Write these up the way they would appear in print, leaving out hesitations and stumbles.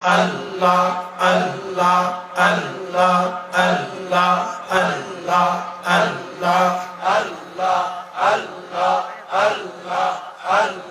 Allah, Allah, Allah, Allah, Allah, Allah, Allah, Allah, Allah, Allah, Allah,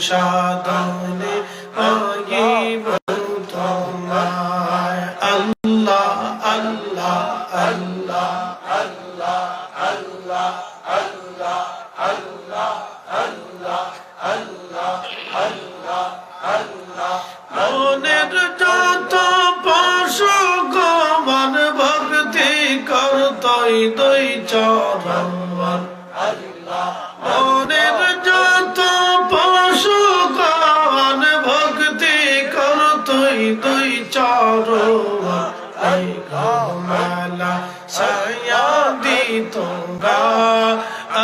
সাধনে পাইব তোমায় আল্লাহ আল্লাহ আল্লাহ আল্লাহ আল্লাহ আল্লাহ আল্লাহ আল্লাহ আল্লাহ আল্লাহ আল্লাহ মনের যত পশু গমন ভক্তি করতই দুই চরণ আল্লাহ মনের যত পশু গমন ভক্তি করতই দুই চরণ এই গমালা ছায়া দিতোগা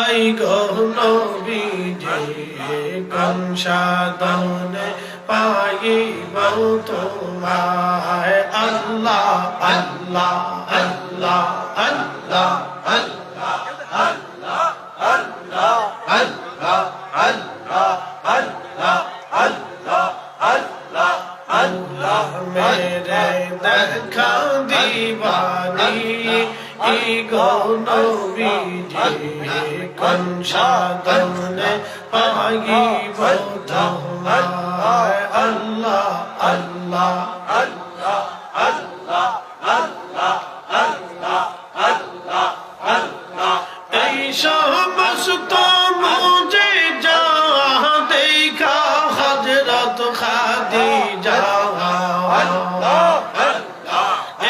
এই গো নবীজি কোন সাধনে পাইব তোমায় আল্লাহ আল্লাহ আল্লাহ আল্লাহ আল্লাহ আল্লাহ আল্লাহ আল্লাহ আল্লাহ আল্লাহ আল্লাহ আল্লাহ আল্লাহ মেরে দেখা দিবানি ই গো নবীজি কোন সাধনে পাইব তোমায় আল্লাহ আল্লাহ আল্লাহ আল্লাহ আল্লাহ আল্লাহ আল্লাহ আল্লাহ এই সমস্ত মুজে যা দেখা হযরত খাদিজা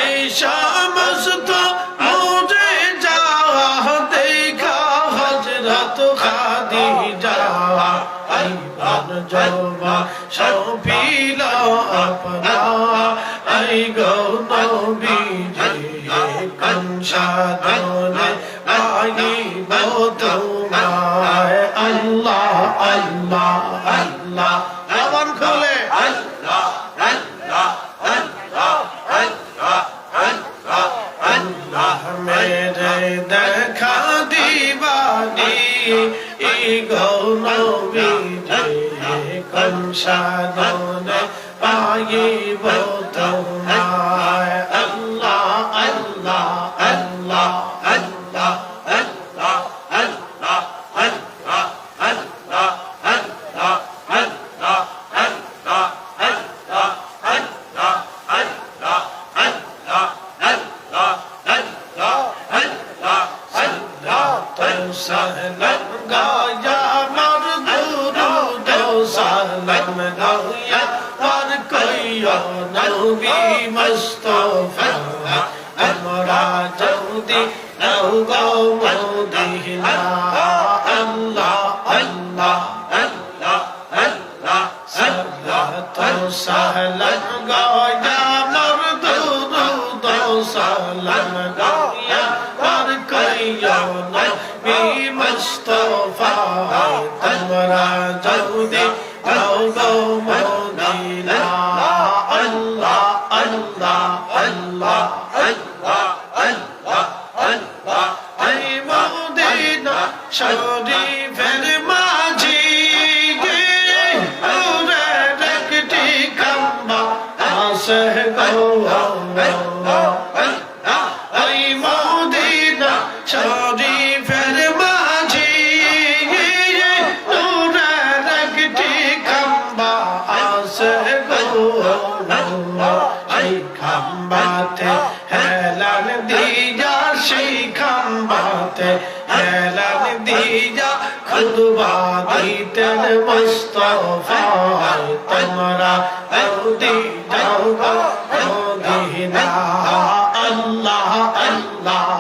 এই সমস্ত মুজে যা দেখা হযরত খাদিজা আইবার জবা সপিল আপনা আই গো নবীজি কোন সাধনে পাইব তোমায় আল্লাহ আল্লাহ আল্লাহ আবার খুলে আল্লাহ আল্লাহ আল্লাহ আল্লাহ আল্লাহ আল্লাহ মেরে দেখা দিবানি ই গো নবীজি কোন সাধনে পাইব তোমায় আল্লাহ আল্লাহ আল্লাহ আল্লাহ আল্লাহ আল্লাহ আল্লাহ আল্লাহ আল্লাহ আল্লাহ আল্লাহ আল্লাহ আল্লাহ আল্লাহ আল্লাহ আল্লাহ আল্লাহ আল্লাহ আল্লাহ সালাম গায়া মার দুরুদ সালাম গায়া মার কইয়া নবী মুস্তাফা আমরা যদি নাও গো মদিনা আল্লাহ আল্লাহ আল্লাহ আল্লাহ সালাতু সালাম গায়া মার দুরুদ সালাম গায়া মার কইয়া নবী মুস্তাফা আমরা যদি নাও গো মদিনা আল্লাহ আল্লাহ আল্লাহ আল্লাহ আল্লাহ আল্লাহ এই মদিনা শরীফের মাঝি গে ওরে একটি কাম্বা আসে গো এই মদিনা শরীফের মাঝি গে ওরে একটি কাম্বা আসে গো সেই খাম্বাতে হেলাল দিয়া সেই খাম্বাতে হেলাল দিয়া খুতবা দিতেন মুস্তাফা তোমরা দি যাও গো মদিনা আল্লাহ আল্লাহ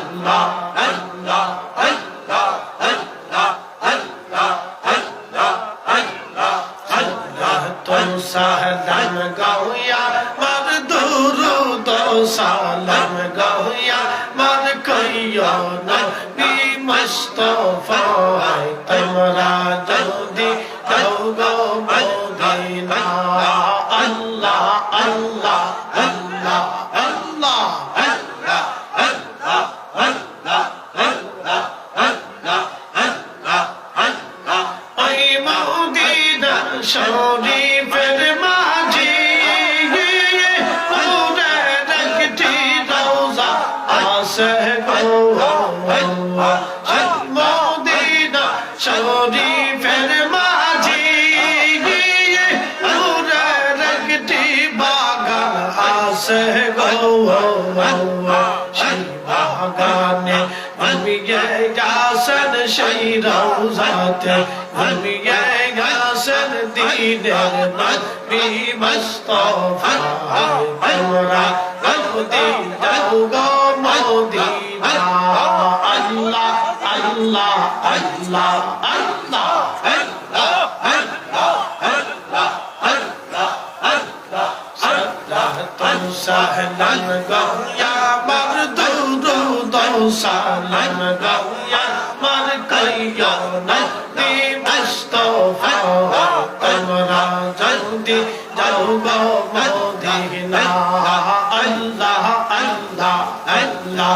আল্লাহ আল্লাহ আল্লাহ আল্লাহ আল্লাহ আল্লাহ আল্লাহ আল্লাহ তো সালাম গাওয়া মার দুরুদ সালাম গাওয়া মার কইয়া নবী মুস্তাফা শরীফের মাঝি নূরের একটি রওজা আছে গো মদিনা শরীফের মাঝি নূরের একটি বাগান আছে গো সেই বাগানে ঘুমিয়ে গেছেন সেই রওজাতে ঘুমিয়ে গেছেন দিনের নবী মুস্তাফা তোমরা গদি যাও গো মদিনা আল্লাহ আল্লাহ আল্লাহ আল্লাহ سهلا يا مردود سهلا يا مرقيا نبي مصطفى تمرا جلدي جاؤ مدينة الله الله الله الله